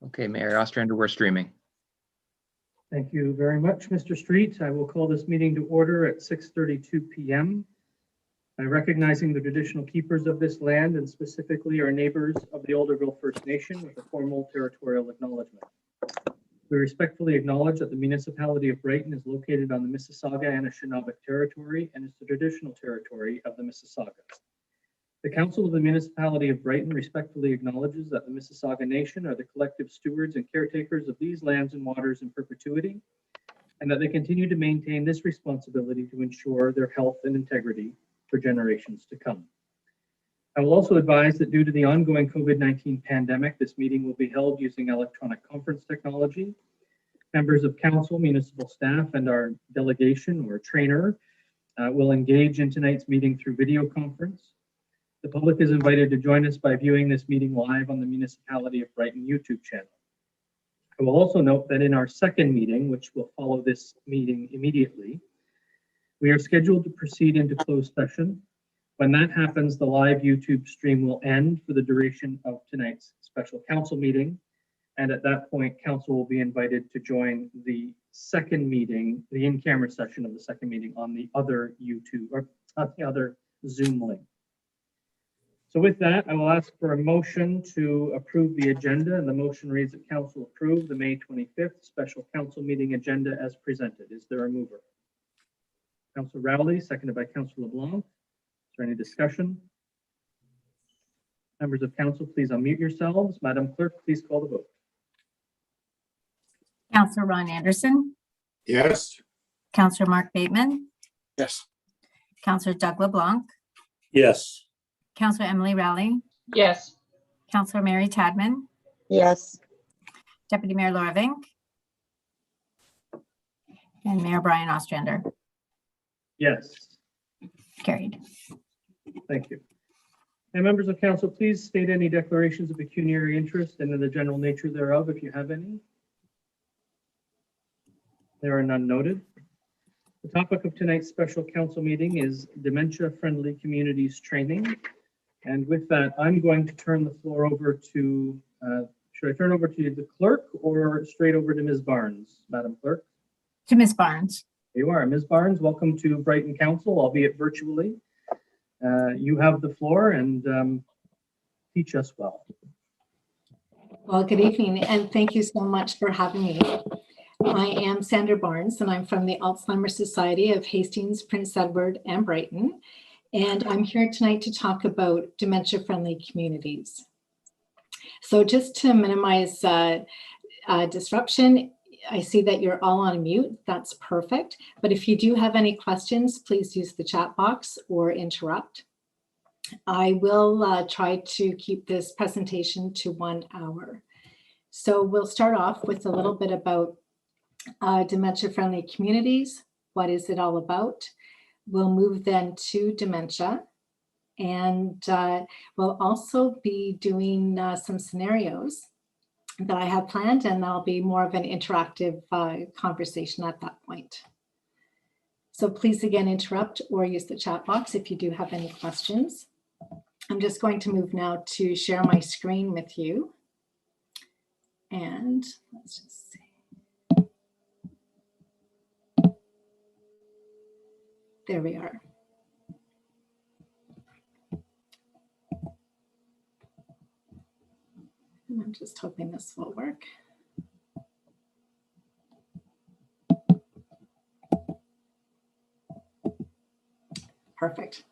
Okay, Mayor Ostrander, we're streaming. Thank you very much, Mr. Street. I will call this meeting to order at 6:32 p.m. By recognizing the traditional keepers of this land and specifically our neighbors of the Alderville First Nation with a formal territorial acknowledgement. We respectfully acknowledge that the municipality of Brighton is located on the Mississauga and Anishinaabe territory and is the traditional territory of the Mississaugas. The Council of the Municipality of Brighton respectfully acknowledges that the Mississauga Nation are the collective stewards and caretakers of these lands and waters in perpetuity, and that they continue to maintain this responsibility to ensure their health and integrity for generations to come. I will also advise that due to the ongoing COVID-19 pandemic, this meeting will be held using electronic conference technology. Members of council, municipal staff, and our delegation or trainer will engage in tonight's meeting through video conference. The public is invited to join us by viewing this meeting live on the Municipality of Brighton YouTube channel. I will also note that in our second meeting, which will follow this meeting immediately, we are scheduled to proceed into closed session. When that happens, the live YouTube stream will end for the duration of tonight's special council meeting. And at that point, council will be invited to join the second meeting, the in-camera session of the second meeting on the other YouTube or on the other Zoom link. So with that, I will ask for a motion to approve the agenda, and the motion reads that council approve the May 25th special council meeting agenda as presented. Is there a mover? Councilor Rowley, seconded by Councilor LeBlanc. Is there any discussion? Members of council, please unmute yourselves. Madam Clerk, please call the vote. Councillor Ron Anderson. Yes. Councillor Mark Bateman. Yes. Councillor Doug LeBlanc. Yes. Councillor Emily Rowley. Yes. Councillor Mary Tadman. Yes. Deputy Mayor Laura Vink. And Mayor Brian Ostrander. Yes. Carried. Thank you. And members of council, please state any declarations of pecuniary interest and the general nature thereof, if you have any. There are none noted. The topic of tonight's special council meeting is dementia-friendly communities training. And with that, I'm going to turn the floor over to, should I turn over to the clerk or straight over to Ms. Barnes, Madam Clerk? To Ms. Barnes. Here you are, Ms. Barnes. Welcome to Brighton Council, albeit virtually. You have the floor and teach us well. Well, good evening, and thank you so much for having me. I am Sandra Barnes, and I'm from the Alzheimer's Society of Hastings-Prince Edward and Brighton. And I'm here tonight to talk about dementia-friendly communities. So just to minimize disruption, I see that you're all on mute. That's perfect. But if you do have any questions, please use the chat box or interrupt. I will try to keep this presentation to 1 hour. So we'll start off with a little bit about dementia-friendly communities. What is it all about? We'll move then to dementia, and we'll also be doing some scenarios that I have planned, and that'll be more of an interactive conversation at that point. So please again interrupt or use the chat box if you do have any questions. I'm just going to move now to share my screen with you. And let's just see. There we are. And I'm just hoping this will work. Perfect.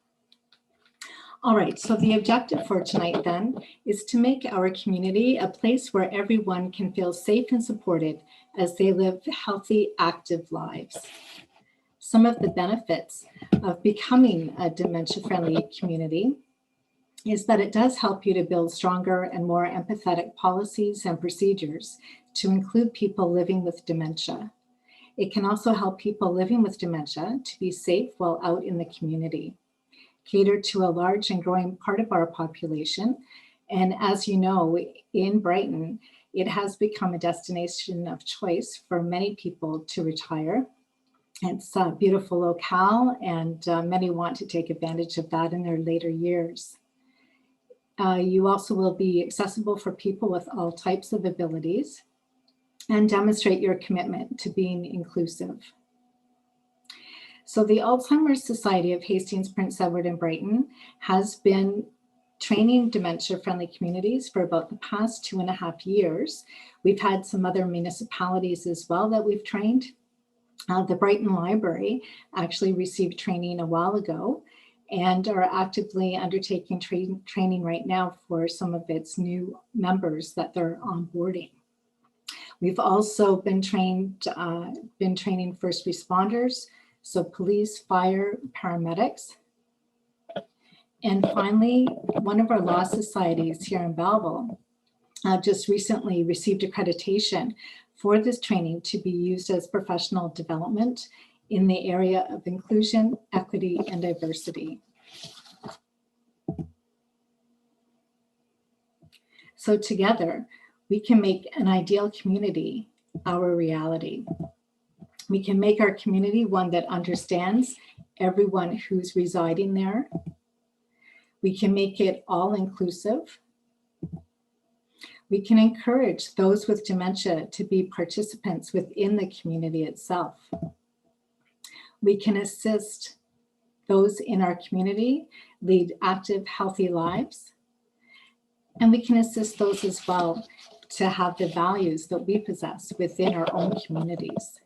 All right, so the objective for tonight then is to make our community a place where everyone can feel safe and supported as they live healthy, active lives. Some of the benefits of becoming a dementia-friendly community is that it does help you to build stronger and more empathetic policies and procedures to include people living with dementia. It can also help people living with dementia to be safe while out in the community, cater to a large and growing part of our population. And as you know, in Brighton, it has become a destination of choice for many people to retire. It's a beautiful locale, and many want to take advantage of that in their later years. You also will be accessible for people with all types of abilities and demonstrate your commitment to being inclusive. So the Alzheimer's Society of Hastings-Prince Edward and Brighton has been training dementia-friendly communities for about the past 2.5 years. We've had some other municipalities as well that we've trained. The Brighton Library actually received training a while ago and are actively undertaking training right now for some of its new members that they're onboarding. We've also been training first responders, so police, fire, paramedics. And finally, one of our law societies here in Belleville just recently received accreditation for this training to be used as professional development in the area of inclusion, equity, and diversity. So together, we can make an ideal community our reality. We can make our community one that understands everyone who's residing there. We can make it all inclusive. We can encourage those with dementia to be participants within the community itself. We can assist those in our community lead active, healthy lives. And we can assist those as well to have the values that we possess within our own communities.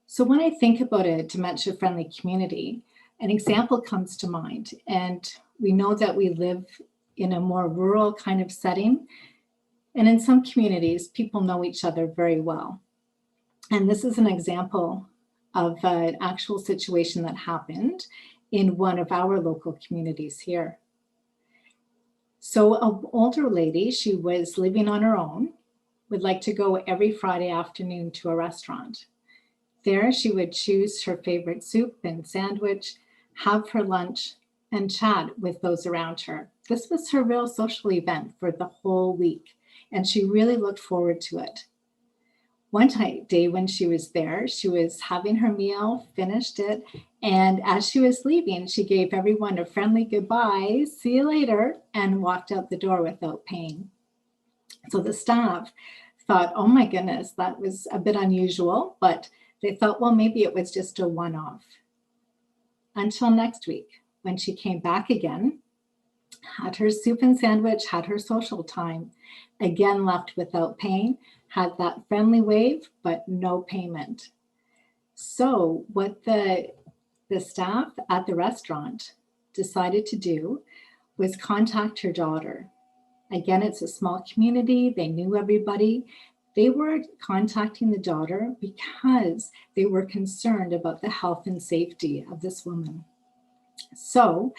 So when I think about a dementia-friendly community, an example comes to mind, and we know that we live in a more rural kind of setting. And in some communities, people know each other very well. And this is an example of an actual situation that happened in one of our local communities here. So an older lady, she was living on her own, would like to go every Friday afternoon to a restaurant. There, she would choose her favorite soup and sandwich, have her lunch, and chat with those around her. This was her real social event for the whole week, and she really looked forward to it. One day when she was there, she was having her meal, finished it, and as she was leaving, she gave everyone a friendly goodbye, see you later, and walked out the door without paying. So the staff thought, oh my goodness, that was a bit unusual, but they thought, well, maybe it was just a one-off. Until next week, when she came back again, had her soup and sandwich, had her social time, again left without paying, had that friendly wave, but no payment. So what the staff at the restaurant decided to do was contact her daughter. Again, it's a small community, they knew everybody. They were contacting the daughter because they were concerned about the health and safety of this woman. So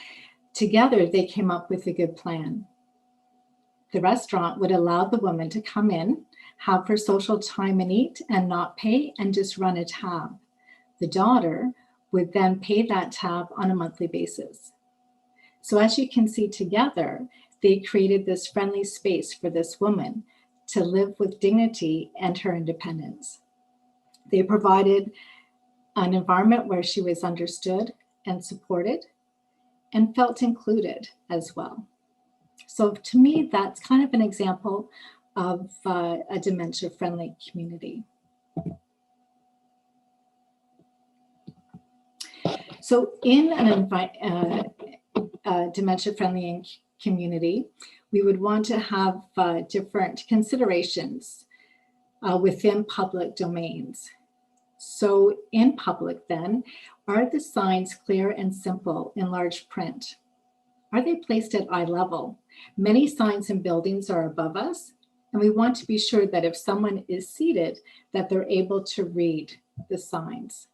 together they came up with a good plan. The restaurant would allow the woman to come in, have her social time and eat and not pay and just run a tab. The daughter would then pay that tab on a monthly basis. So as you can see together, they created this friendly space for this woman to live with dignity and her independence. They provided an environment where she was understood and supported and felt included as well. So to me, that's kind of an example of a dementia-friendly community. So in a dementia-friendly community, we would want to have different considerations within public domains. So in public then, are the signs clear and simple in large print? Are they placed at eye level? Many signs in buildings are above us, and we want to be sure that if someone is seated, that they're able to read the signs.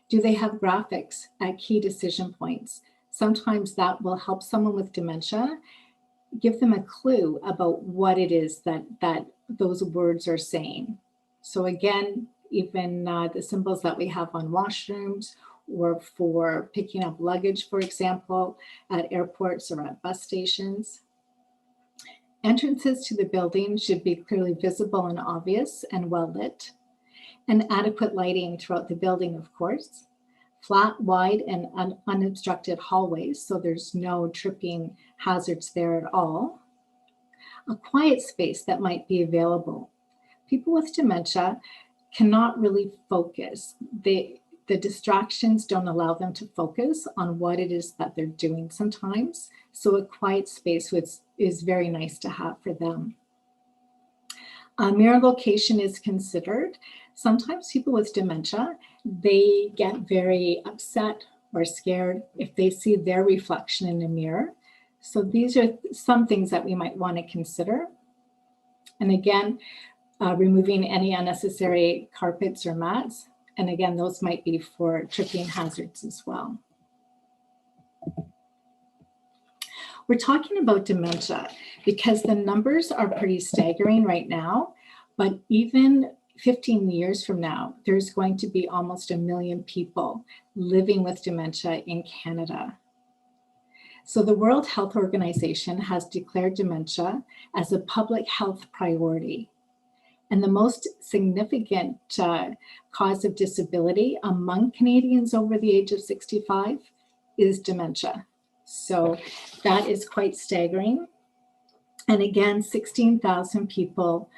Do they have graphics at key decision points? Sometimes that will help someone with dementia, give them a clue about what it is that those words are saying. So again, even the symbols that we have on washrooms or for picking up luggage, for example, at airports or at bus stations. Entrances to the building should be clearly visible and obvious and well lit, and adequate lighting throughout the building, of course. flat, wide, and unobstructed hallways, so there's no tripping hazards there at all. A quiet space that might be available. People with dementia cannot really focus. The distractions don't allow them to focus on what it is that they're doing sometimes. So a quiet space is very nice to have for them. Mirror location is considered. Sometimes people with dementia, they get very upset or scared if they see their reflection in a mirror. So these are some things that we might want to consider. And again, removing any unnecessary carpets or mats. And again, those might be for tripping hazards as well. We're talking about dementia because the numbers are pretty staggering right now, but even 15 years from now, there's going to be almost 1 million people living with dementia in Canada. So the World Health Organization has declared dementia as a public health priority. And the most significant cause of disability among Canadians over the age of 65 is dementia. So that is quite staggering. And again, 16,000 people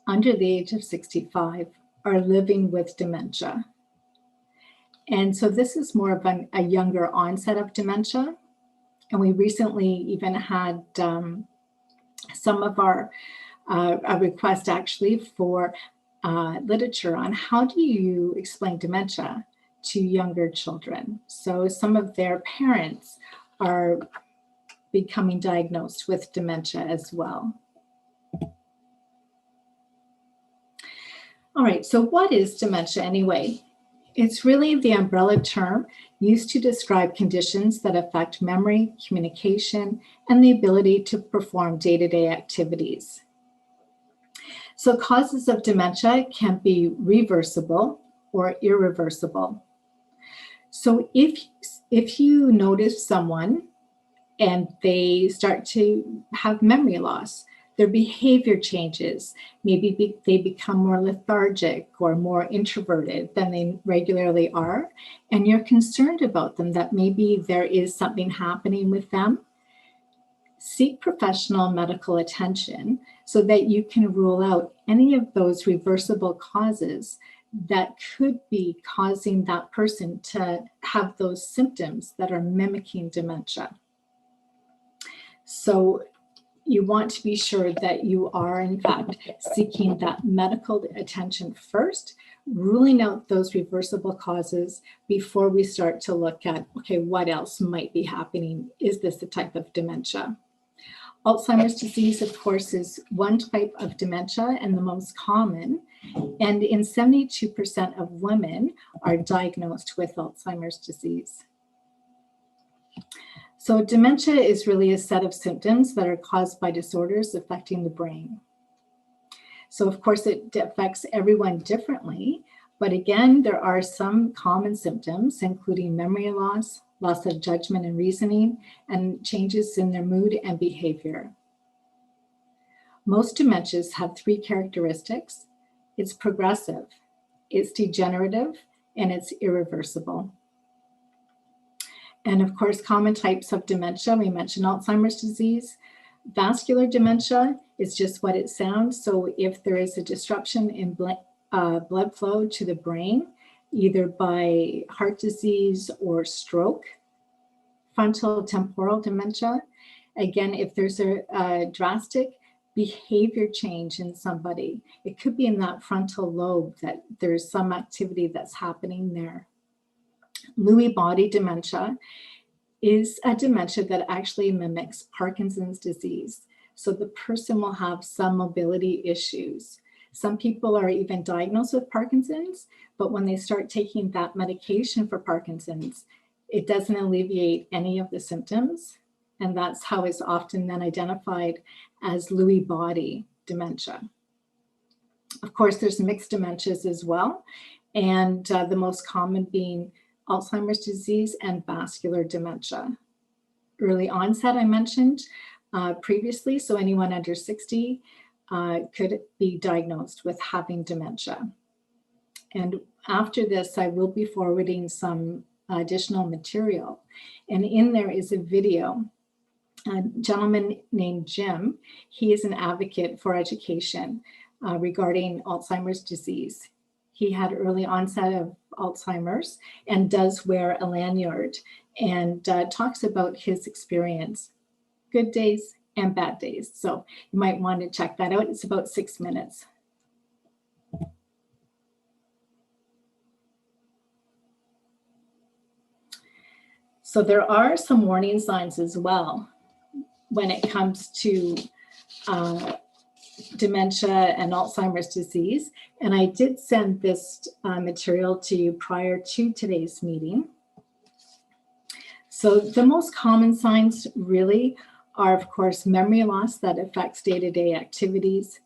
under the age of 65 are living with dementia. And so this is more of a younger onset of dementia. And we recently even had some of our a request actually for literature on how do you explain dementia to younger children. So some of their parents are becoming diagnosed with dementia as well. All right, so what is dementia anyway? It's really the umbrella term used to describe conditions that affect memory, communication, and the ability to perform day-to-day activities. So causes of dementia can be reversible or irreversible. So if you notice someone and they start to have memory loss, their behavior changes, maybe they become more lethargic or more introverted than they regularly are, and you're concerned about them, that maybe there is something happening with them, seek professional medical attention so that you can rule out any of those reversible causes that could be causing that person to have those symptoms that are mimicking dementia. So you want to be sure that you are, in fact, seeking that medical attention first, ruling out those reversible causes before we start to look at, okay, what else might be happening? Is this a type of dementia? Alzheimer's disease, of course, is one type of dementia and the most common. And in 72% of women are diagnosed with Alzheimer's disease. So dementia is really a set of symptoms that are caused by disorders affecting the brain. So of course it affects everyone differently, but again, there are some common symptoms, including memory loss, loss of judgment and reasoning, and changes in their mood and behavior. Most dementias have 3 characteristics. It's progressive, it's degenerative, and it's irreversible. And of course, common types of dementia, we mentioned Alzheimer's disease. Vascular dementia is just what it sounds. So if there is a disruption in blood flow to the brain, either by heart disease or stroke. Frontal temporal dementia, again, if there's a drastic behavior change in somebody, it could be in that frontal lobe that there's some activity that's happening there. Lewy body dementia is a dementia that actually mimics Parkinson's disease. So the person will have some mobility issues. Some people are even diagnosed with Parkinson's, but when they start taking that medication for Parkinson's, it doesn't alleviate any of the symptoms. And that's how it's often then identified as Lewy body dementia. Of course, there's mixed dementias as well. And the most common being Alzheimer's disease and vascular dementia. Early onset, I mentioned previously, so anyone under 60 could be diagnosed with having dementia. And after this, I will be forwarding some additional material. And in there is a video. A gentleman named Jim, he is an advocate for education regarding Alzheimer's disease. He had early onset of Alzheimer's and does wear a lanyard and talks about his experience, good days and bad days. So you might want to check that out. It's about 6 minutes. So there are some warning signs as well when it comes to dementia and Alzheimer's disease. And I did send this material to you prior to today's meeting. So the most common signs really are, of course, memory loss that affects day-to-day activities,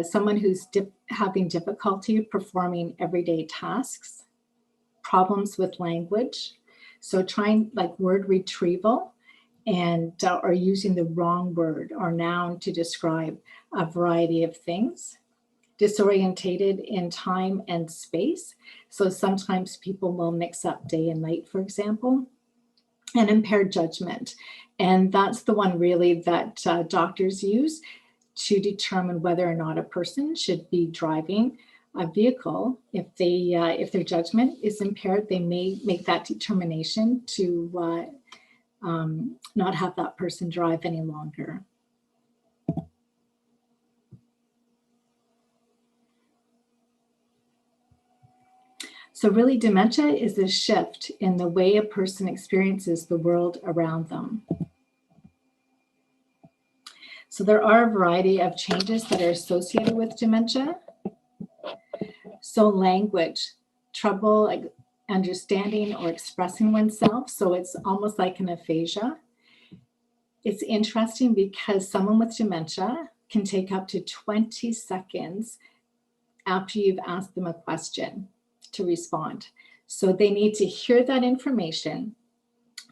someone who's having difficulty performing everyday tasks, problems with language, so trying like word retrieval and or using the wrong word or noun to describe a variety of things, disorientated in time and space. So sometimes people will mix up day and night, for example, and impaired judgment. And that's the one really that doctors use to determine whether or not a person should be driving a vehicle. If their judgment is impaired, they may make that determination to not have that person drive any longer. So really, dementia is a shift in the way a person experiences the world around them. So there are a variety of changes that are associated with dementia. So language, trouble like understanding or expressing oneself. So it's almost like an aphasia. It's interesting because someone with dementia can take up to 20 seconds after you've asked them a question to respond. So they need to hear that information,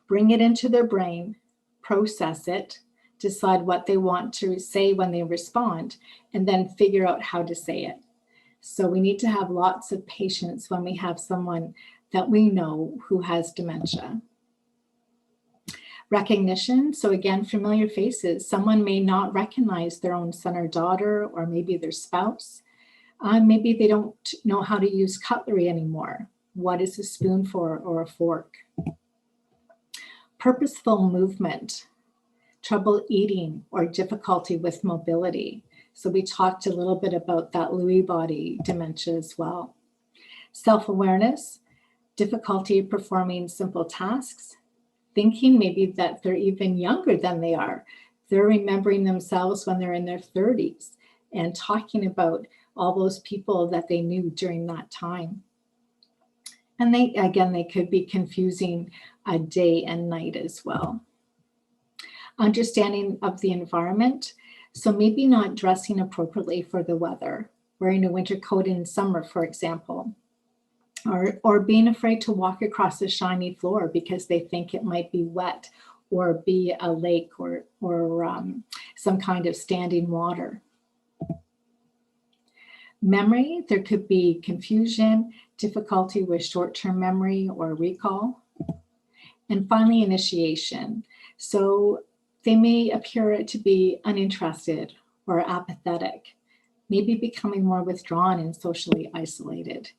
bring it into their brain, process it, decide what they want to say when they respond, and then figure out how to say it. So we need to have lots of patience when we have someone that we know who has dementia. Recognition, so again, familiar faces. Someone may not recognize their own son or daughter, or maybe their spouse. Maybe they don't know how to use cutlery anymore. What is a spoon for or a fork? Purposeful movement, trouble eating, or difficulty with mobility. So we talked a little bit about that Lewy body dementia as well. Self-awareness, difficulty performing simple tasks, thinking maybe that they're even younger than they are. They're remembering themselves when they're in their 30s and talking about all those people that they knew during that time. And they could be confusing day and night as well. Understanding of the environment. So maybe not dressing appropriately for the weather, wearing a winter coat in summer, for example, or being afraid to walk across a shiny floor because they think it might be wet or be a lake or some kind of standing water. Memory, there could be confusion, difficulty with short-term memory or recall. And finally, initiation. So they may appear to be uninterested or apathetic, maybe becoming more withdrawn and socially isolated.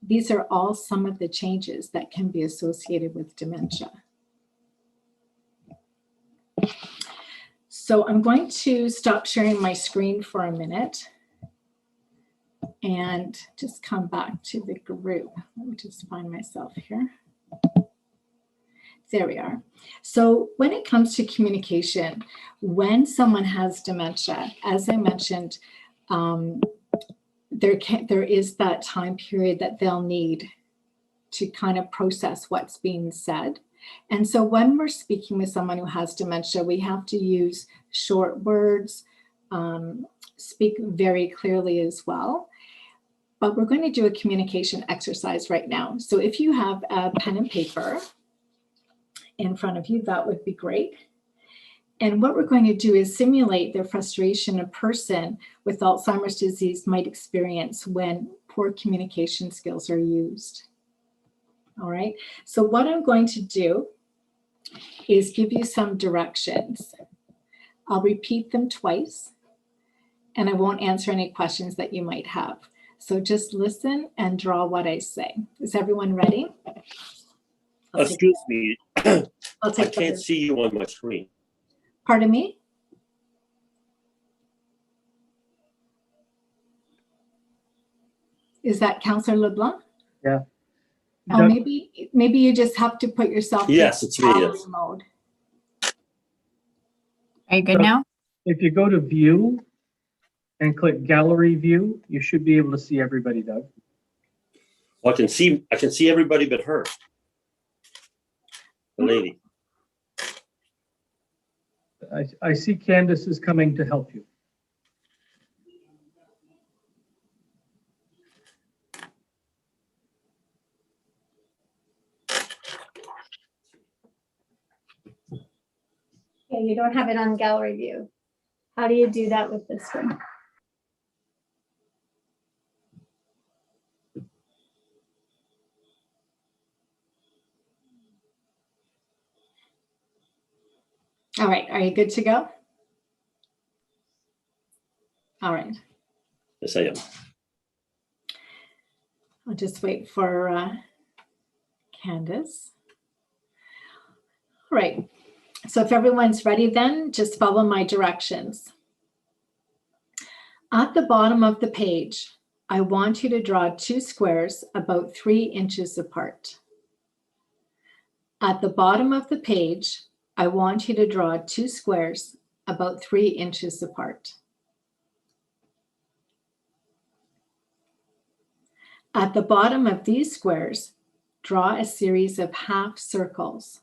These are all some of the changes that can be associated with dementia. So I'm going to stop sharing my screen for a minute and just come back to the group. Let me just find myself here. There we are. So when it comes to communication, when someone has dementia, as I mentioned, there is that time period that they'll need to kind of process what's being said. And so when we're speaking with someone who has dementia, we have to use short words, speak very clearly as well. But we're going to do a communication exercise right now. So if you have a pen and paper in front of you, that would be great. And what we're going to do is simulate the frustration a person with Alzheimer's disease might experience when poor communication skills are used. All right. So what I'm going to do is give you some directions. I'll repeat them twice, and I won't answer any questions that you might have. So just listen and draw what I say. Is everyone ready? Excuse me, I'll I take the can't first. see you on my screen. Pardon me? Is that Councillor LeBlanc? Yeah. Oh, maybe you just have to put yourself Yes, in it's me, gallery yes. mode. Are you good now? If you go to view and click gallery view, you should be able to see everybody, Doug. Well, I can see everybody but her. The lady. I see Candace is coming to help you. Yeah, you don't have it on gallery view. How do you do that with this one? All right, are you good to go? All right, Yes, I am. I'll just wait for Candace. All right, so if everyone's ready then, just follow my directions. At the bottom of the page, I want you to draw two squares about 3 inches apart. At the bottom of the page, I want you to draw two squares about 3 inches apart. At the bottom of these squares, draw a series of half circles.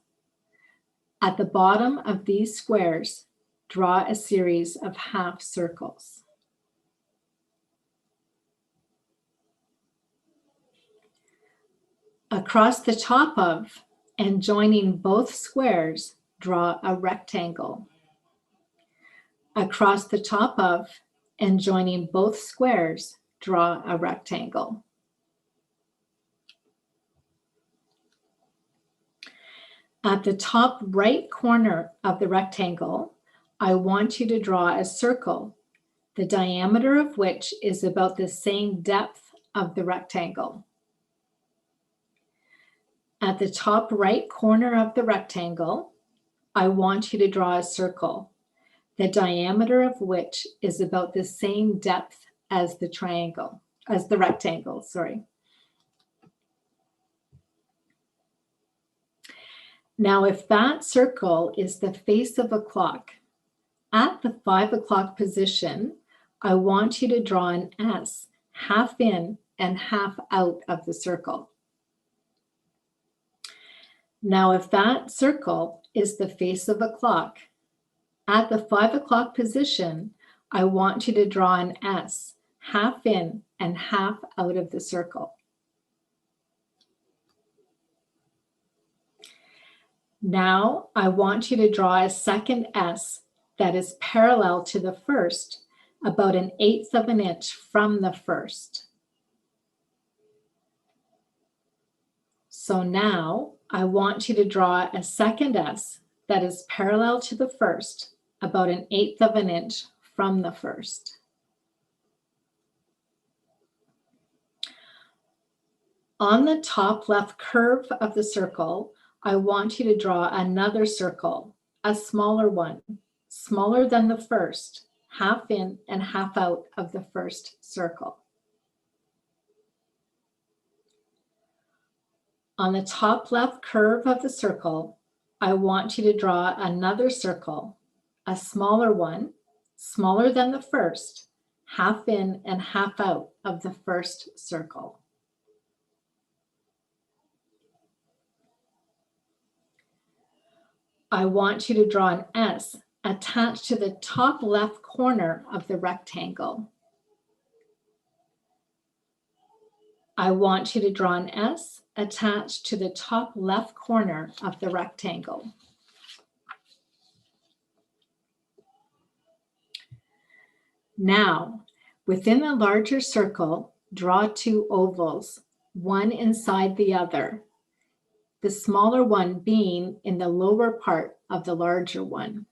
At the bottom of these squares, draw a series of half circles. Across the top of and joining both squares, draw a rectangle. Across the top of and joining both squares, draw a rectangle. At the top right corner of the rectangle, I want you to draw a circle, the diameter of which is about the same depth of the rectangle. At the top right corner of the rectangle, I want you to draw a circle, the diameter of which is about the same depth as the rectangle, sorry. Now, if that circle is the face of a clock, at the 5 o'clock position, I want you to draw an S half in and half out of the circle. Now, if that circle is the face of a clock, at the 5 o'clock position, I want you to draw an S half in and half out of the circle. Now, I want you to draw a second S that is parallel to the first, about 1/8 of an inch from the first. So now I want you to draw a second S that is parallel to the first, about 1/8 of an inch from the first. On the top left curve of the circle, I want you to draw another circle, a smaller one, smaller than the first, half in and half out of the first circle. On the top left curve of the circle, I want you to draw another circle, a smaller one, smaller than the first, half in and half out of the first circle. I want you to draw an S attached to the top left corner of the rectangle. I want you to draw an S attached to the top left corner of the rectangle. Now, within the larger circle, draw two ovals, one inside the other, the smaller one being in the lower part of the larger one.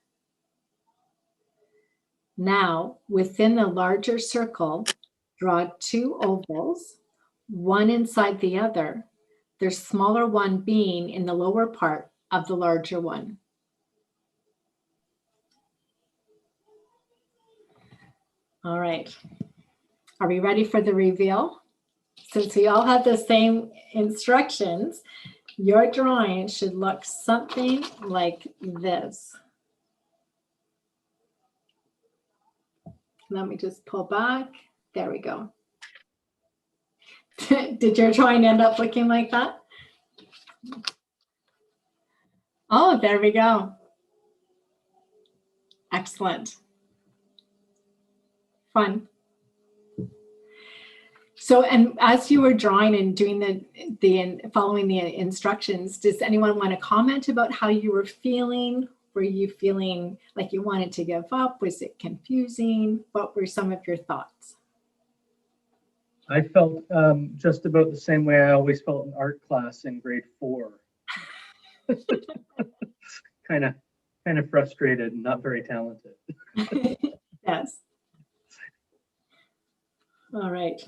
Now, within the larger circle, draw 2 ovals, one inside the other, the smaller one being in the lower part of the larger one. All right. Are we ready for the reveal? Since we all have the same instructions, your drawing should look something like this. Let me just pull back. There we go. Did your drawing end up looking like that? Oh, there we go. Excellent. Fun. So, and as you were drawing and doing the following the instructions, does anyone want to comment about how you were feeling? Were you feeling like you wanted to give up? Was it confusing? What were some of your thoughts? I felt just about the same way I always felt in art class in grade 4. kind of frustrated and not very talented. Yes. All right.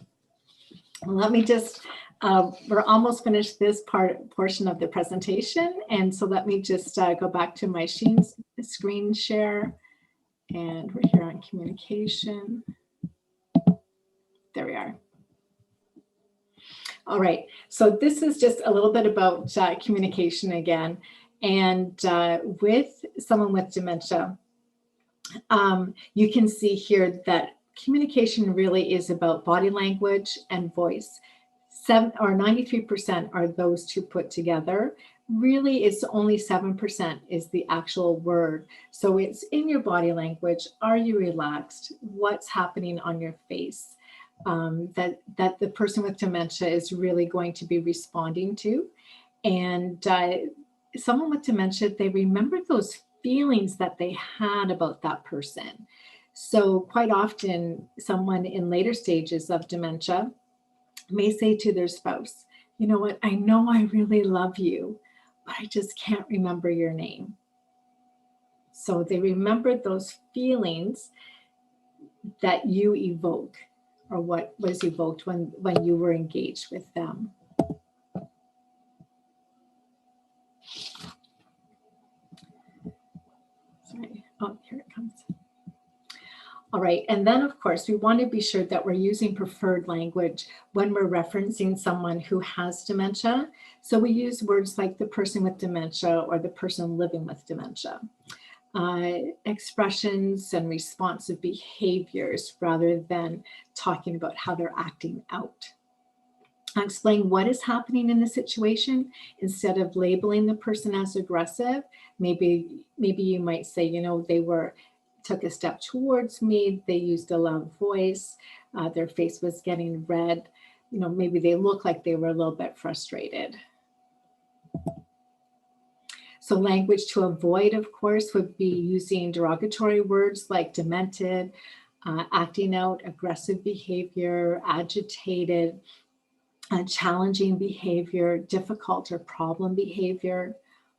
Well, let me just, we're almost finished this portion of the presentation. And so let me just go back to my screen share. And we're here on communication. There we are. All right. So this is just a little bit about communication again. And with someone with dementia, you can see here that communication really is about body language and voice. 93% are those two put together. Really, it's only 7% is the actual word. So it's in your body language. Are you relaxed? What's happening on your face? That the person with dementia is really going to be responding to. And someone with dementia, they remember those feelings that they had about that person. So quite often, someone in later stages of dementia may say to their spouse, you know what, I know I really love you, but I just can't remember your name. So they remembered those feelings that you evoke, or what was evoked when you were engaged with them. Sorry. Oh, here it comes. All right, and then of course, we want to be sure that we're using preferred language when we're referencing someone who has dementia. So we use words like the person with dementia or the person living with dementia. Expressions and responsive behaviors rather than talking about how they're acting out. Explain what is happening in the situation instead of labeling the person as aggressive. Maybe you might say, you know, they took a step towards me, they used a loud voice, their face was getting red, you know, maybe they look like they were a little bit frustrated. So language to avoid, of course, would be using derogatory words like demented, acting out, aggressive behavior, agitated, challenging behavior, difficult or problem behavior,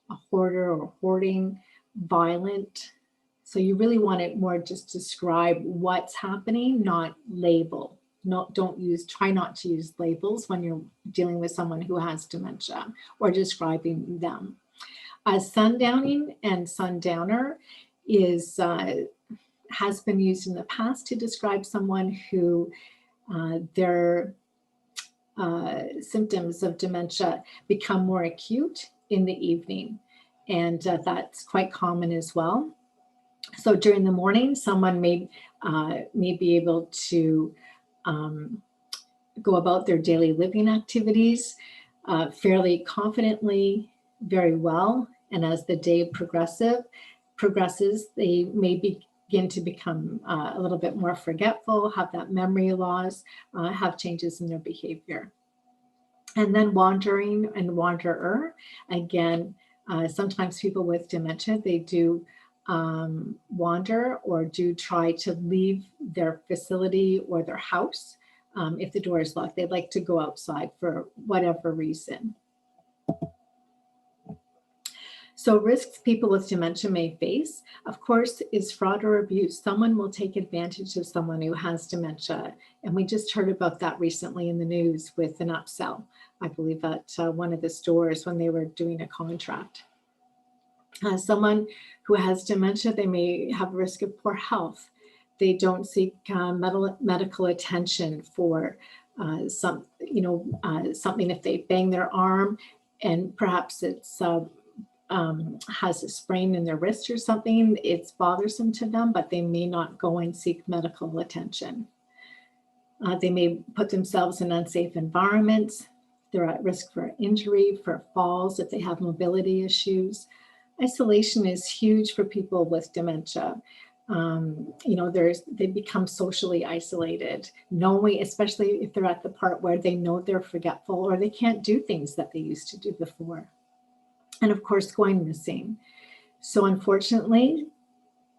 a hoarder or hoarding, violent. So you really want it more just describe what's happening, not label. Try not to use labels when you're dealing with someone who has dementia or describing them. Sundowning and sundowner has been used in the past to describe someone who their symptoms of dementia become more acute in the evening. And that's quite common as well. So during the morning, someone may be able to go about their daily living activities fairly confidently, very well. And as the day progresses, they may begin to become a little bit more forgetful, have that memory loss, have changes in their behavior. And then wandering and wanderer, again, sometimes people with dementia, they do wander or do try to leave their facility or their house. If the door is locked, they'd like to go outside for whatever reason. So risks people with dementia may face, of course, is fraud or abuse. Someone will take advantage of someone who has dementia. And we just heard about that recently in the news with an upsell, I believe at one of the stores when they were doing a contract. Someone who has dementia, they may have a risk of poor health. They don't seek medical attention for something if they bang their arm and perhaps it's has a sprain in their wrist or something, it's bothersome to them, but they may not go and seek medical attention. They may put themselves in unsafe environments. They're at risk for injury, for falls if they have mobility issues. Isolation is huge for people with dementia. They become socially isolated, knowing, especially if they're at the part where they know they're forgetful or they can't do things that they used to do before. And of course, going missing. So unfortunately,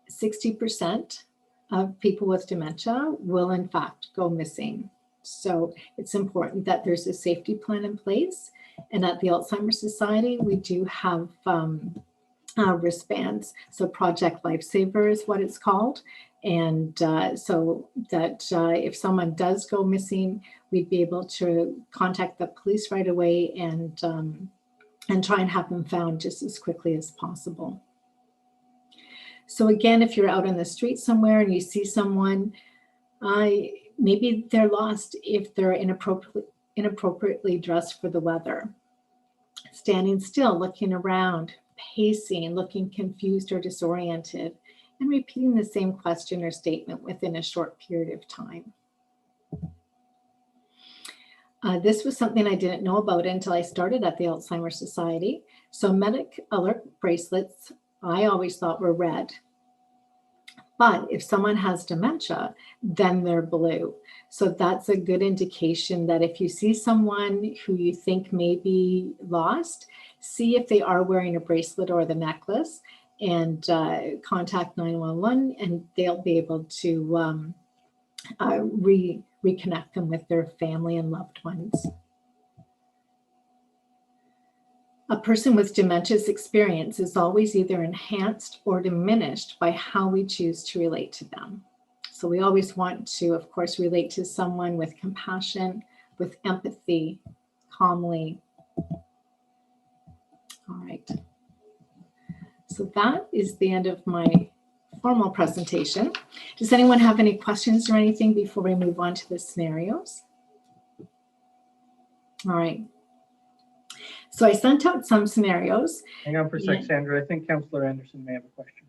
60% of people with dementia will in fact go missing. So it's important that there's a safety plan in place. And at the Alzheimer's Society, we do have wristbands. So Project Lifesaver is what it's called. And so that if someone does go missing, we'd be able to contact the police right away and try and have them found just as quickly as possible. So again, if you're out on the street somewhere and you see someone, maybe they're lost if they're inappropriately dressed for the weather. Standing still, looking around, pacing, looking confused or disoriented, and repeating the same question or statement within a short period of time. This was something I didn't know about until I started at the Alzheimer's Society. So medic alert bracelets, I always thought were red. But if someone has dementia, then they're blue. So that's a good indication that if you see someone who you think may be lost, see if they are wearing a bracelet or the necklace and contact 911 and they'll be able to reconnect them with their family and loved ones. A person with dementia's experience is always either enhanced or diminished by how we choose to relate to them. So we always want to, of course, relate to someone with compassion, with empathy, calmly. All right. So that is the end of my formal presentation. Does anyone have any questions or anything before we move on to the scenarios? All right. So I sent out some scenarios. Hang on for a sec, Yeah. Sandra. I think Councillor Anderson may have a question.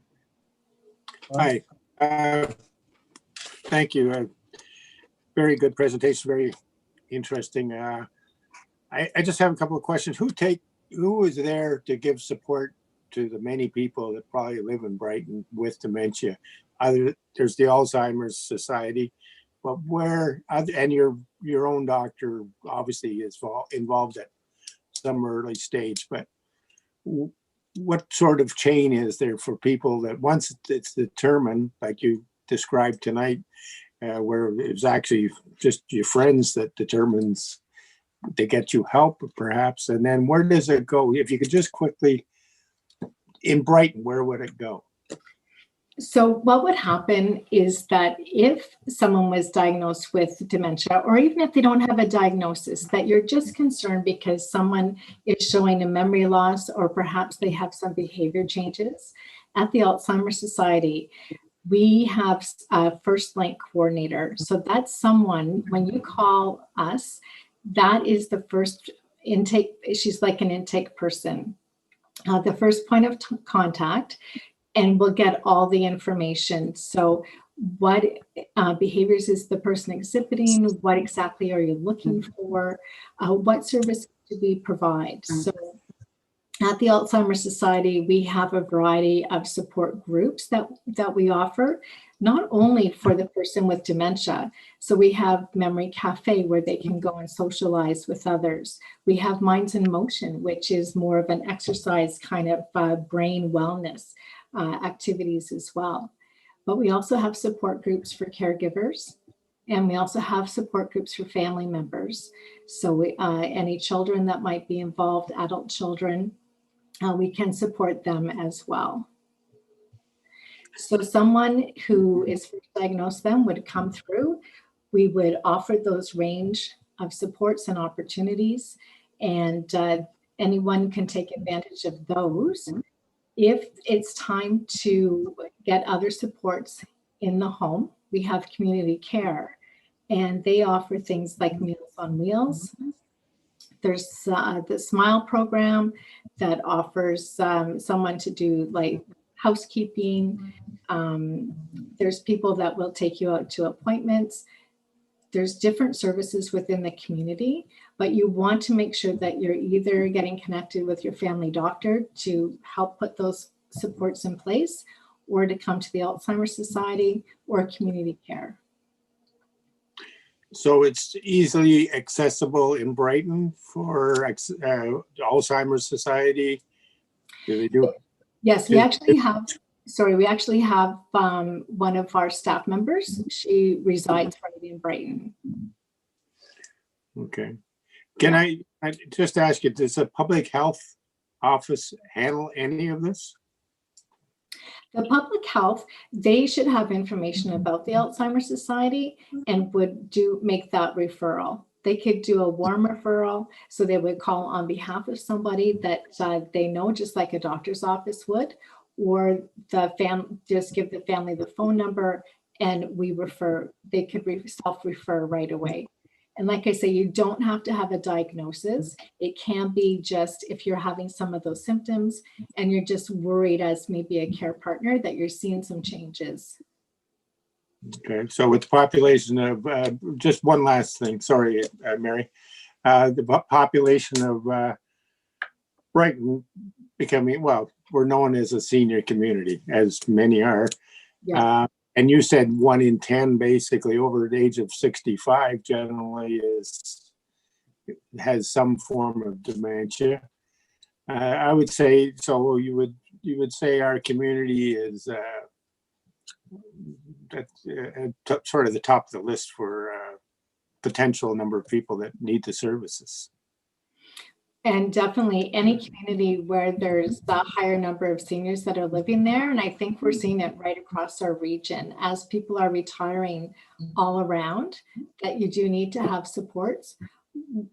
Hi. Thank you. Very good presentation, very interesting. I just have a couple of questions. Who is there to give support to the many people that probably live in Brighton with dementia? There's the Alzheimer's Society, but and your own doctor obviously is involved at some early stage, but what sort of chain is there for people that once it's determined, like you described tonight, where it's actually just your friends that determines to get you help perhaps, and then where does it go? If you could just quickly, in Brighton, where would it go? So what would happen is that if someone was diagnosed with dementia, or even if they don't have a diagnosis, that you're just concerned because someone is showing a memory loss or perhaps they have some behavior changes, at the Alzheimer's Society, we have a first link coordinator. So that's someone, when you call us, that is the first intake. She's like an intake person, the first point of contact, and we'll get all the information. So what behaviors is the person exhibiting? What exactly are you looking for? What service do we provide? So at the Alzheimer's Society, we have a variety of support groups that we offer, not only for the person with dementia. So we have Memory Cafe where they can go and socialize with others. We have Minds in Motion, which is more of an exercise kind of brain wellness activities as well. But we also have support groups for caregivers, and we also have support groups for family members. So any children that might be involved, adult children, we can support them as well. So someone who is first diagnosed then would come through. We would offer those range of supports and opportunities, and anyone can take advantage of those. If it's time to get other supports in the home, we have community care, and they offer things like Meals on Wheels. There's the Smile program that offers someone to do like housekeeping. There's people that will take you out to appointments. There's different services within the community, but you want to make sure that you're either getting connected with your family doctor to help put those supports in place, or to come to the Alzheimer's Society or community care. So it's easily accessible in Brighton for Alzheimer's Society? Do they do? Yes, we actually have, we actually have one of our staff members. She resides right in Brighton. Okay. Can I just ask you, does the public health office handle any of this? The public health, they should have information about the Alzheimer's Society and would make that referral. They could do a warm referral, so they would call on behalf of somebody that they know, just like a doctor's office would, or just give the family the phone number and we refer. They could self-refer right away. And like I say, you don't have to have a diagnosis. It can be just if you're having some of those symptoms and you're just worried as maybe a care partner that you're seeing some changes. Okay, so with the population of, just one last thing, sorry, Mary. The population of Brighton becoming, well, we're known as a senior community, as many are. Yeah. And you said 1 in 10 basically over the age of 65 generally has some form of dementia. I would say, so you would say our community is sort of the top of the list for potential number of people that need the services. And definitely any community where there's a higher number of seniors that are living there. And I think we're seeing it right across our region as people are retiring all around, that you do need to have supports.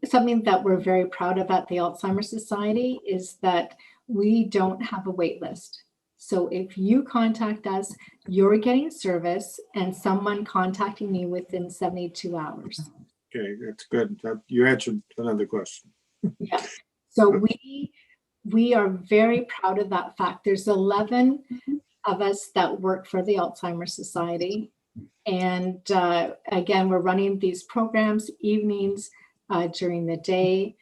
Something that we're very proud of at the Alzheimer's Society is that we don't have a wait list. So if you contact us, you're getting service and someone contacting you within 72 hours. Okay, that's good. You answered another question. Yeah. So we are very proud of that fact. There's 11 of us that work for the Alzheimer's Society. And again, we're running these programs evenings, during the day.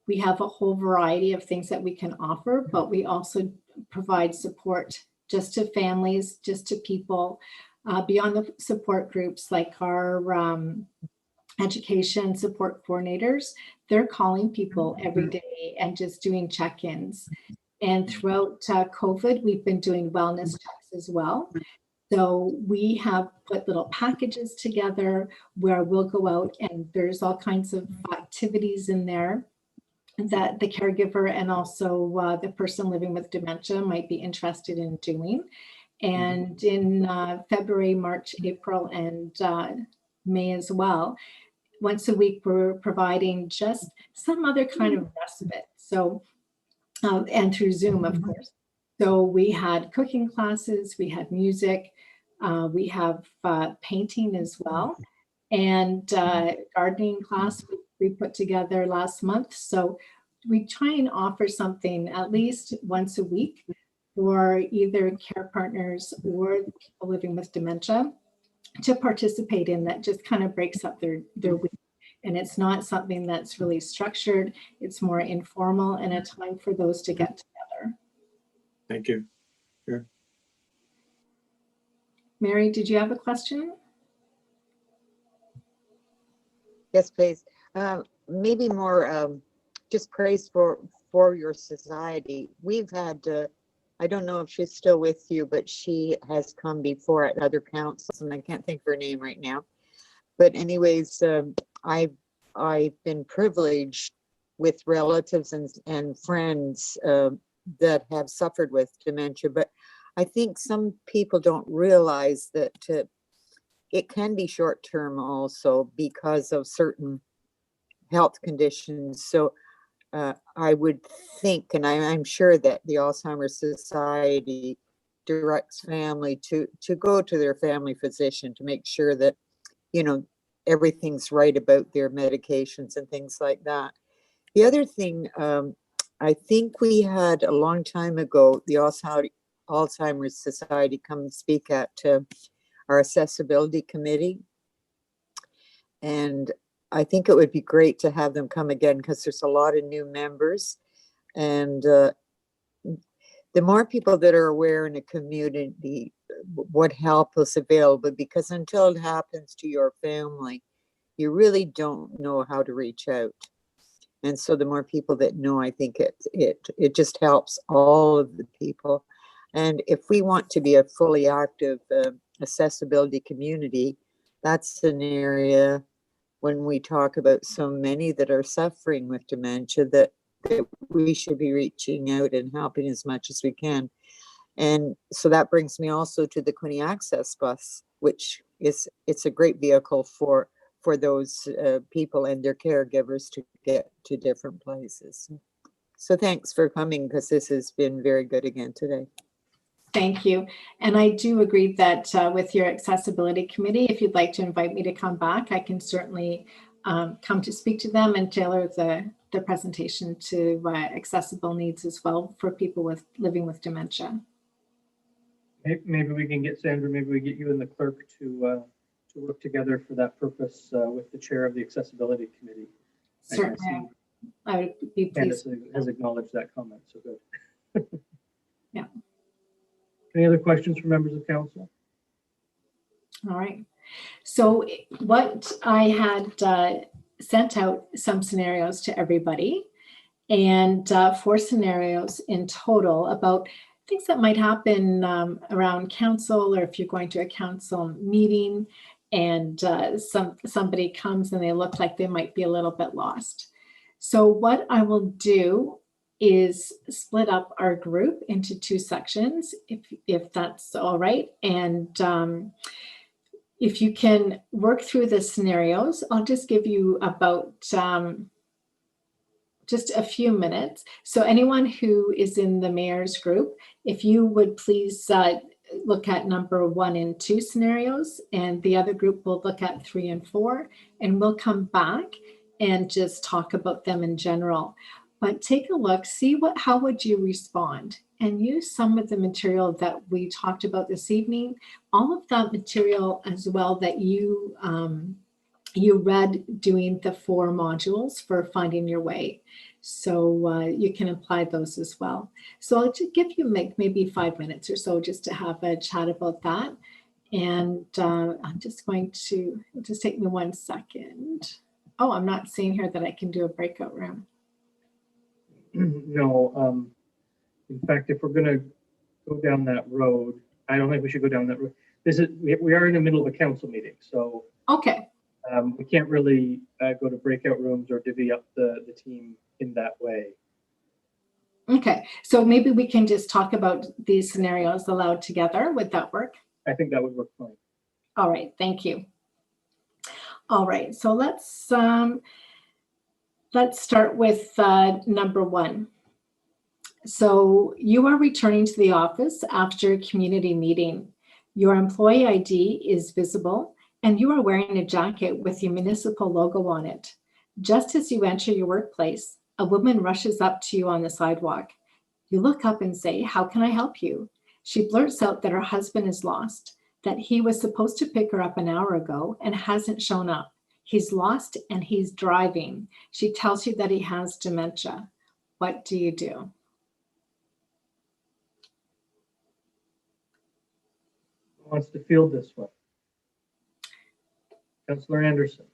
We have a whole variety of things that we can offer, but we also provide support just to families, just to people, beyond the support groups like our education support coordinators. They're calling people every day and just doing check-ins. And throughout COVID, we've been doing wellness checks as well. So we have put little packages together where we'll go out and there's all kinds of activities in there that the caregiver and also the person living with dementia might be interested in doing. And in February, March, April, and May as well, once a week, we're providing just some other kind of respite. So, and through Zoom, of course. So we had cooking classes, we had music, we have painting as well, and gardening class we put together last month. So we try and offer something at least once a week for either care partners or people living with dementia to participate in, that just kind of breaks up their week. And it's not something that's really structured. It's more informal and a time for those to get together. Thank you. Sure. Mary, did you have a question? Yes, please. Maybe more just praise for your society. We've had, I don't know if she's still with you, but she has come before at other councils, and I can't think of her name right now. But anyways, I've been privileged with relatives and friends that have suffered with dementia, but I think some people don't realize that it can be short-term also because of certain health conditions. So I would think, and I'm sure that the Alzheimer's Society directs family to go to their family physician to make sure that, you know, everything's right about their medications and things like that. The other thing, I think we had a long time ago, the Alzheimer's Society come and speak at our accessibility committee. And I think it would be great to have them come again because there's a lot of new members. And the more people that are aware in a community, what help is available, because until it happens to your family, you really don't know how to reach out. And so the more people that know, I think it just helps all of the people. And if we want to be a fully active accessibility community, that's an area when we talk about so many that are suffering with dementia that we should be reaching out and helping as much as we can. And so that brings me also to the Quinte Access Bus, which it's a great vehicle for those people and their caregivers to get to different places. So thanks for coming, because this has been very good again today. Thank you. And I do agree that with your accessibility committee, if you'd like to invite me to come back, I can certainly come to speak to them and tailor the presentation to accessible needs as well for people living with dementia. Maybe we can get Sandra, maybe we get you and the clerk to work together for that purpose with the chair of the accessibility committee. Certainly, I would be pleased. Candace has acknowledged that comment, so good. Yeah. Any other questions from members of council? All right. So what I had sent out some scenarios to everybody, and 4 scenarios in total about things that might happen around council, or if you're going to a council meeting and somebody comes and they look like they might be a little bit lost. So what I will do is split up our group into 2 sections, if that's all right. And if you can work through the scenarios, I'll just give you about just a few minutes. So anyone who is in the mayor's group, if you would please look at number 1 and 2 scenarios, and the other group will look at 3 and 4, and we'll come back and just talk about them in general. But take a look, see how would you respond, and use some of the material that we talked about this evening, all of that material as well that you read doing the 4 modules for finding your way. So you can apply those as well. So I'll just give you maybe 5 minutes or so just to have a chat about that. And I'm just going to, just take me 1 second. Oh, I'm not seeing here that I can do a breakout room. No, in fact, if we're going to go down that road, I don't think we should go down that road. We are in the middle of a council meeting, so okay. We can't really go to breakout rooms or divvy up the team in that way. Okay, so maybe we can just talk about these scenarios aloud together. Would that work? I think that would work fine. All right, thank you. All right, so let's start with number 1. So you are returning to the office after a community meeting. Your employee ID is visible, and you are wearing a jacket with your municipal logo on it. Just as you enter your workplace, a woman rushes up to you on the sidewalk. You look up and say, "How can I help you?" She blurts out that her husband is lost, that he was supposed to pick her up an hour ago and hasn't shown up. He's lost and he's driving. She tells you that he has dementia. What do you do? Who wants to field this one? Councillor Anderson.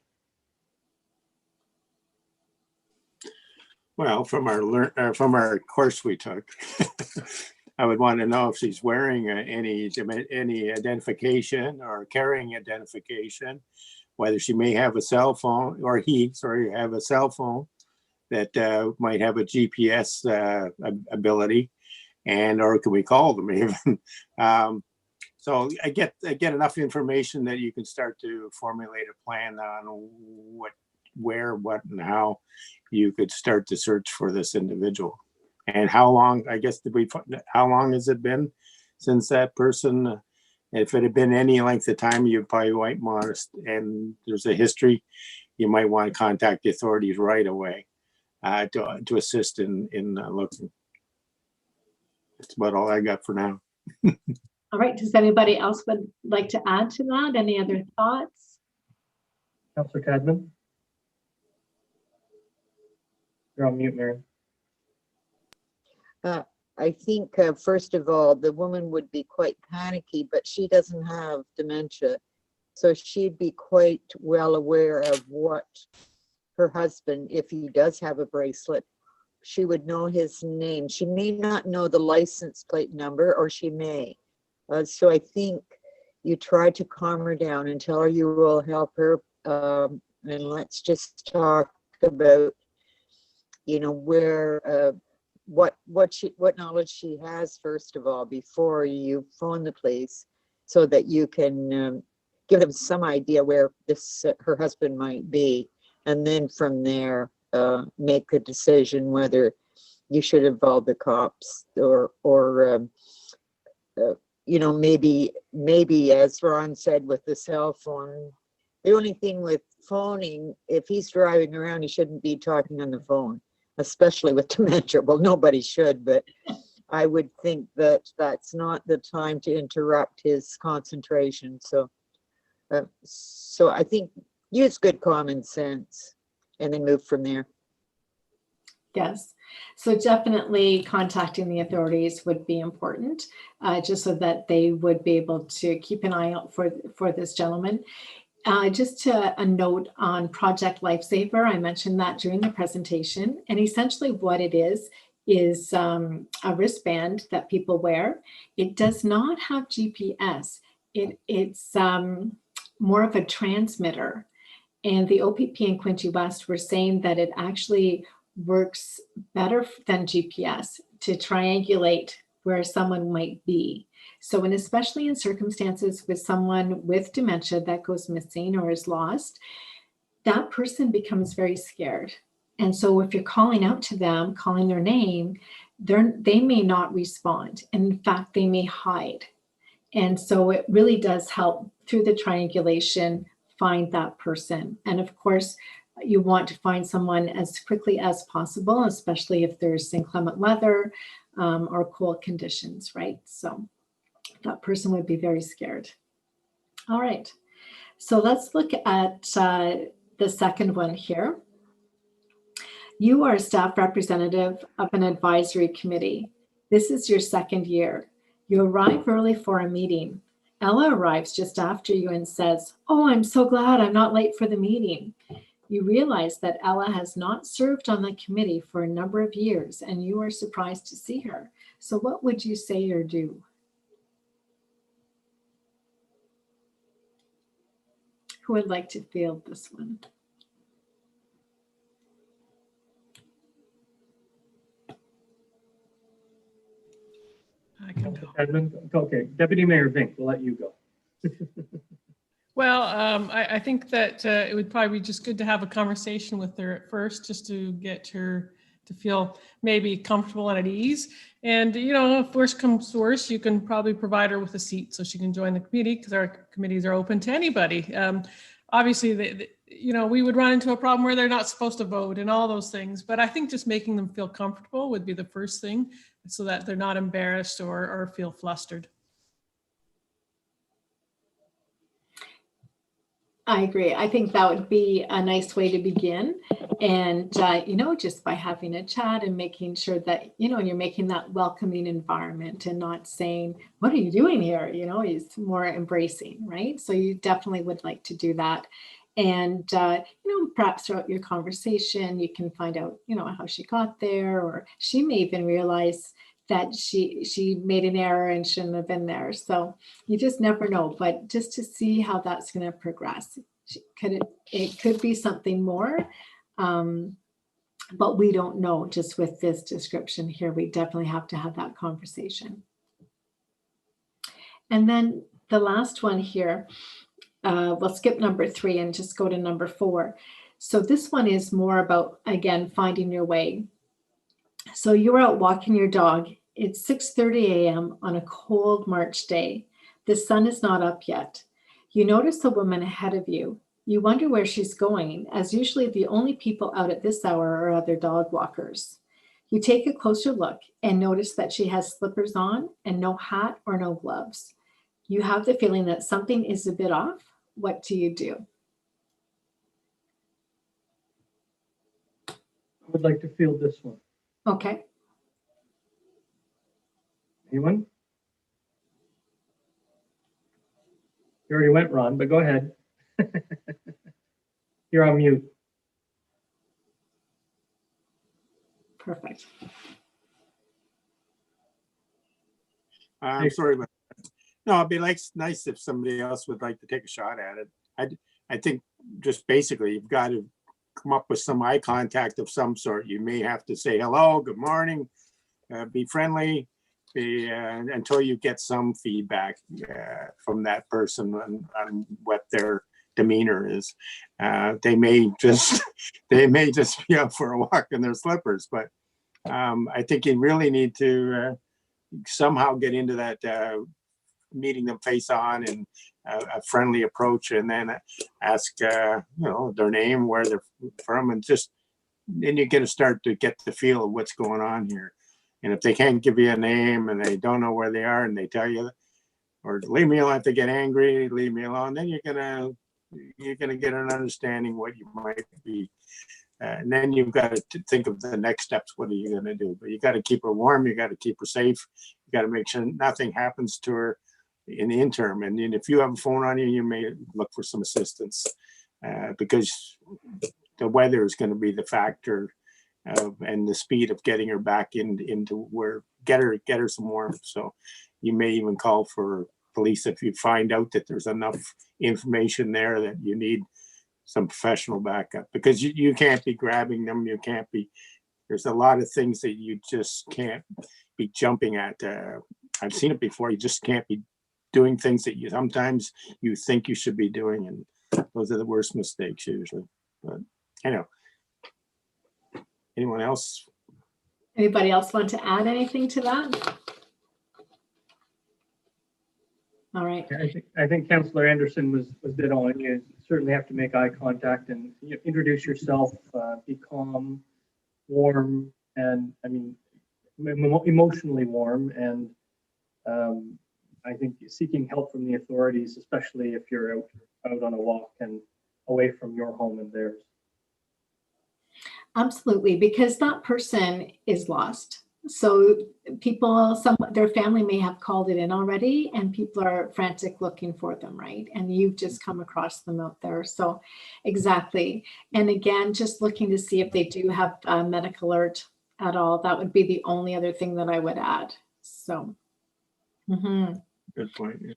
Well, from our course we took, I would want to know if she's wearing any identification or carrying identification, whether she may have a cell phone, or have a cell phone that might have a GPS ability. or can we call them even? So I get enough information that you can start to formulate a plan on what, where, what, and how you could start to search for this individual. And how long, I guess, how long has it been since that person? If it had been any length of time, you probably might want to, and there's a history, you might want to contact the authorities right away to assist in looking. That's about all I got for now. All right, does anybody else would like to add to that? Any other thoughts? Councillor Cadman? You're on mute, Mary. I think, first of all, the woman would be quite panicky, but she doesn't have dementia. So she'd be quite well aware of what her husband, if he does have a bracelet, she would know his name. She may not know the license plate number, or she may. So I think you try to calm her down and tell her you will help her. And let's just talk about, you know, where, what knowledge she has, first of all, before you phone the police, so that you can give them some idea where this her husband might be, and then from there make a decision whether you should involve the cops or you know, maybe as Ron said, with the cell phone. The only thing with phoning, if he's driving around, he shouldn't be talking on the phone, especially with dementia. Well, nobody should, but I would think that that's not the time to interrupt his concentration. So, so I think use good common sense and then move from there. Yes, so definitely contacting the authorities would be important, just so that they would be able to keep an eye out for this gentleman. Just a note on Project Lifesaver, I mentioned that during the presentation, and essentially what it is a wristband that people wear. It does not have GPS. It's more of a transmitter. And the OPP in Quinte West were saying that it actually works better than GPS to triangulate where someone might be. So, and especially in circumstances with someone with dementia that goes missing or is lost, that person becomes very scared. And so if you're calling out to them, calling their name, they may not respond. In fact, they may hide. And so it really does help through the triangulation, find that person. And of course, you want to find someone as quickly as possible, especially if there's inclement weather or cold conditions, right? So that person would be very scared. All right, so let's look at the second one here. You are a staff representative of an advisory committee. This is your second year. You arrive early for a meeting. Ella arrives just after you and says, "Oh, I'm so glad I'm not late for the meeting." You realize that Ella has not served on the committee for a number of years, and you are surprised to see her. So what would you say or do? Who would like to field this one? I can go. Cadman? Okay, Deputy Mayor Vink, we'll let you go. Well, I think that it would probably be just good to have a conversation with her at first, just to get her to feel maybe comfortable and at ease. And, you know, if worse comes to worse, you can probably provide her with a seat so she can join the committee, because our committees are open to anybody. Obviously, you know, we would run into a problem where they're not supposed to vote and all those things. But I think just making them feel comfortable would be the first thing, so that they're not embarrassed or feel flustered. I agree. I think that would be a nice way to begin. And, you know, just by having a chat and making sure that, you know, you're making that welcoming environment and not saying, "What are you doing here?" You know, it's more embracing, right? So you definitely would like to do that. And, you know, perhaps throughout your conversation, you can find out, you know, how she got there, or she may even realize that she made an error and shouldn't have been there. So you just never know, but just to see how that's going to progress. It could be something more. But we don't know just with this description here. We definitely have to have that conversation. And then the last one here, we'll skip number 3 and just go to number 4. So this one is more about, again, finding your way. So you're out walking your dog. It's 6:30 a.m. on a cold March day. The sun is not up yet. You notice a woman ahead of you. You wonder where she's going, as usually the only people out at this hour are other dog walkers. You take a closer look and notice that she has slippers on and no hat or no gloves. You have the feeling that something is a bit off. What do you do? I would like to field this one. Okay. Anyone? You already went, Ron, but go ahead. You're on mute. Perfect. I'm sorry, but no, it'd be nice if somebody else would like to take a shot at it. I think just basically you've got to come up with some eye contact of some sort. You may have to say hello, good morning, be friendly, until you get some feedback from that person on what their demeanor is. They may just be out for a walk in their slippers, but I think you really need to somehow get into that meeting them face on and a friendly approach, and then ask their name, where they're from, and just then you're going to start to get the feel of what's going on here. And if they can't give you a name and they don't know where they are and they tell you, or leave me alone, if they get angry, leave me alone, then you're gonna get an understanding what you might be. And then you've got to think of the next steps. What are you going to do? But you got to keep her warm. You got to keep her safe. You got to make sure nothing happens to her in the interim. And then if you have a phone on you, you may look for some assistance because the weather is going to be the factor and the speed of getting her back into where get her some warmth. So you may even call for police if you find out that there's enough information there that you need some professional backup, because you can't be grabbing them. You can't be, there's a lot of things that you just can't be jumping at. I've seen it before. You just can't be doing things that you sometimes you think you should be doing. And those are the worst mistakes usually. But anyone else? Anybody else want to add anything to that? All right. I think Councillor Anderson was dead on. You certainly have to make eye contact and introduce yourself, be calm, warm, and emotionally warm. And I think seeking help from the authorities, especially if you're out on a walk and away from your home and theirs. Absolutely, because that person is lost. So their family may have called it in already, and people are frantic looking for them, right? And you've just come across them out there. So exactly. And again, just looking to see if they do have a medical alert at all. That would be the only other thing that I would add. So. Good point. Yeah.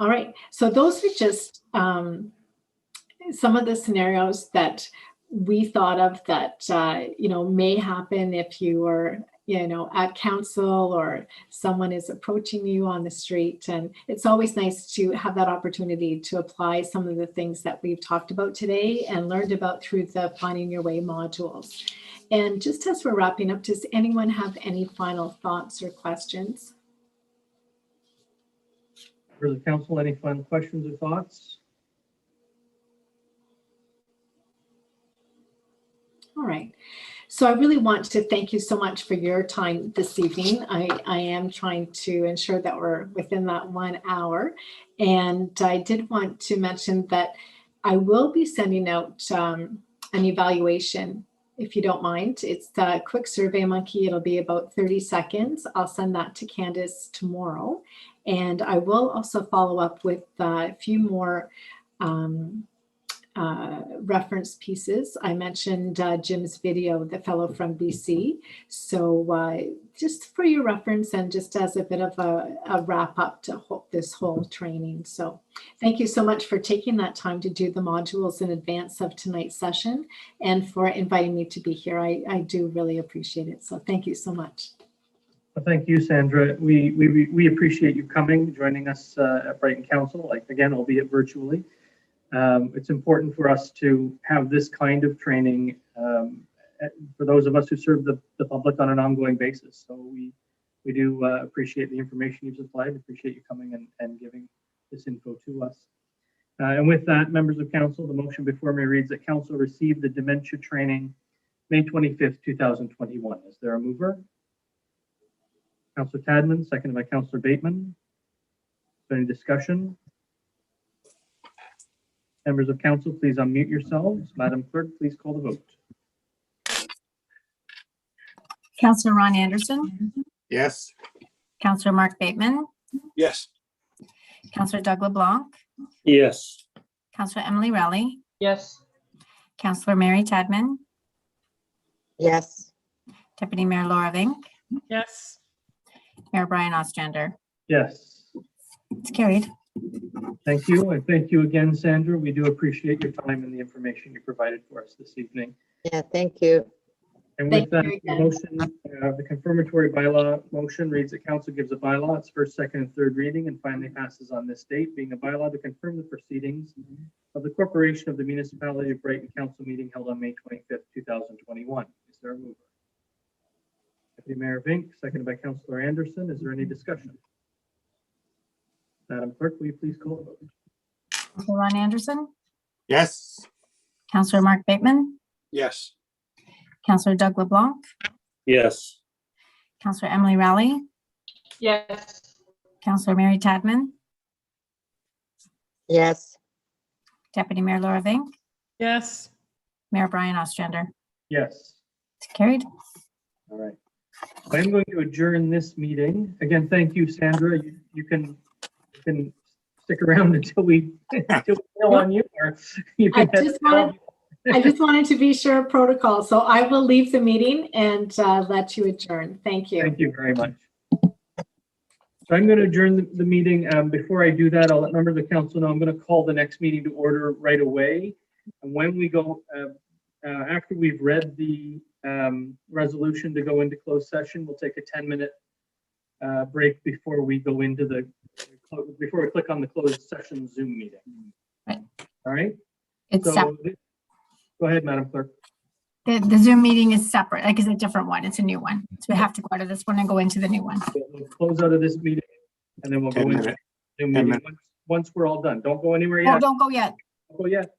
All right. So those are just some of the scenarios that we thought of that, may happen if you are, at council or someone is approaching you on the street. And it's always nice to have that opportunity to apply some of the things that we've talked about today and learned about through the Finding Your Way modules. And just as we're wrapping up, does anyone have any final thoughts or questions? For the council, any final questions or thoughts? All right. So I really want to thank you so much for your time this evening. I am trying to ensure that we're within that 1 hour. And I did want to mention that I will be sending out an evaluation, if you don't mind. It's a quick Survey Monkey. It'll be about 30 seconds. I'll send that to Candace tomorrow. And I will also follow up with a few more reference pieces. I mentioned Jim's video, the fellow from BC. So just for your reference and just as a bit of a wrap up to this whole training. So thank you so much for taking that time to do the modules in advance of tonight's session and for inviting me to be here. I do really appreciate it. So thank you so much. Well, thank you, Sandra. We appreciate you coming, joining us at Brighton Council, like again, albeit virtually. It's important for us to have this kind of training for those of us who serve the public on an ongoing basis. So we do appreciate the information you've supplied, appreciate you coming and giving this info to us. And with that, members of council, the motion before me reads that council received the dementia training May 25th, 2021. Is there a mover? Councillor Tadman, seconded by Councillor Bateman. Is there any discussion? Members of council, please unmute yourselves. Madam Clerk, please call the vote. Councillor Ron Anderson, Yes. Councillor Mark Bateman, Yes. Councillor Doug LeBlanc, Yes. Councillor Emily Rowley, Yes. Councillor Mary Tadman, Yes. Deputy Mayor Laura Vink, Yes. Mayor Brian Ostrander. Yes. It's carried. Thank you. And thank you again, Sandra. We do appreciate your time and the information you provided for us this evening. Yeah, thank you. And Thank with that, you the again. motion, the confirmatory bylaw motion reads that council gives a bylaw its first, second, and third reading and finally passes on this date, being a bylaw to confirm the proceedings of the corporation of the municipality of Brighton Council meeting held on May 25th, 2021. Is there a mover? Deputy Mayor Vink, seconded by Councillor Anderson. Is there any discussion? Madam Clerk, will you please call the vote? Councillor Ron Anderson, Yes. Councillor Mark Bateman, Yes. Councillor Doug LeBlanc, Yes. Councillor Emily Rowley, Yes. Councillor Mary Tadman, Yes. Deputy Mayor Laura Vink, Yes. Mayor Brian Ostrander. Yes. It's carried. All right. I'm going to adjourn this meeting. Again, thank you, Sandra. You can stick around until we know on you, or you I can. just wanted to be sure of protocol. So I will leave the meeting and let you adjourn. Thank you. Thank you very much. So I'm going to adjourn the meeting. Before I do that, I'll let members of the council know I'm going to call the next meeting to order right away. And when we go, after we've read the resolution to go into closed session, we'll take a 10-minute break before we go into before we click on the closed session Zoom meeting. Right. All right. It's So separate. go ahead, Madam Clerk. The Zoom meeting is separate, like it's a different one. It's a new one. So we have to go out of this one and go into the new one. We'll close out of this meeting and then we'll go 10 into minute. the Zoom 10 meeting once we're all done. Don't go anywhere Oh, yet. don't go yet. Don't go yet.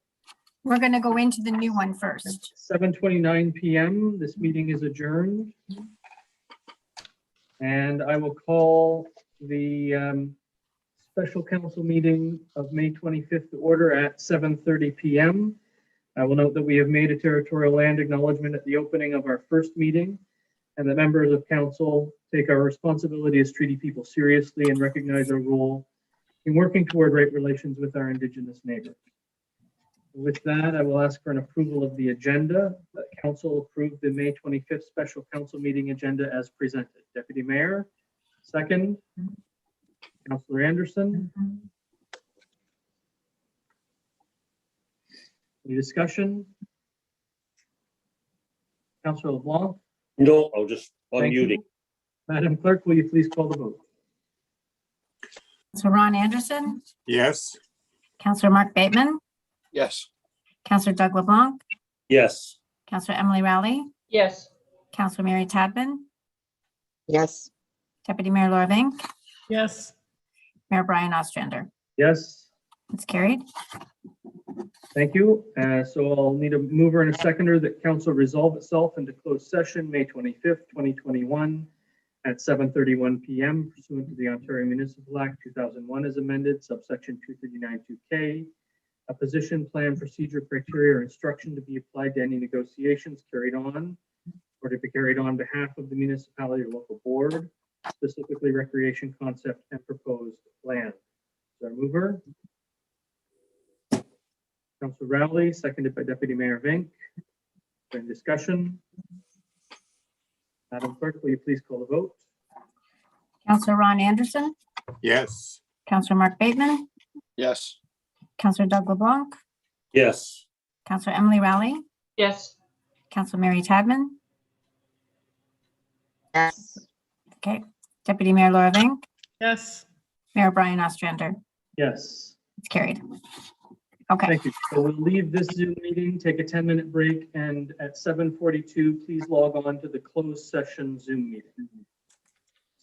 We're going to go into the new one first. 7:29 p.m. This meeting is adjourned. And I will call the special council meeting of May 25th to order at 7:30 p.m. I will note that we have made a territorial land acknowledgement at the opening of our first meeting, and that members of council take our responsibility as treaty people seriously and recognize our role in working toward right relations with our Indigenous neighbors. With that, I will ask for an approval of the agenda. That council approve the May 25th special council meeting agenda as presented. Deputy Mayor, second. Councillor Anderson. Any discussion? Councillor LeBlanc. No, I'll just Thank you. unmuting. Madam Clerk, will you please call the vote? So Ron Anderson, Yes. Councillor Mark Bateman, Yes. Councillor Doug LeBlanc, Yes. Councillor Emily Rowley, Yes. Councillor Mary Tadman, Yes. Deputy Mayor Laura Vink, Yes. Mayor Brian Ostrander. Yes, It's carried. thank you. So I'll need a mover and a seconder that council resolve itself into closed session May 25th, 2021 at 7:31 p.m. pursuant to the Ontario Municipal Act 2001 as amended, subsection 239(2)K. A position, plan, procedure, criteria, or instruction to be applied to any negotiations carried on or to be carried on behalf of the municipality or local board, specifically recreation concept and proposed plan. Is there a mover? Councillor Rowley, seconded by Deputy Mayor Vink. Any discussion? Madam Clerk, will you please call the vote? Counselor Ron Anderson, Yes. Counselor Mark Bateman, Yes. Counselor Doug LeBlanc, Yes. Counselor Emily Rowley, Yes. Counselor Mary Tadman, Yes. okay, Deputy Mayor Laura Vink, Yes. Mayor Brian Ostrander. Yes, It's carried. Okay, thank you. So we'll leave this Zoom meeting, take a 10-minute break, and at 7:42, please log on to the closed session Zoom meeting.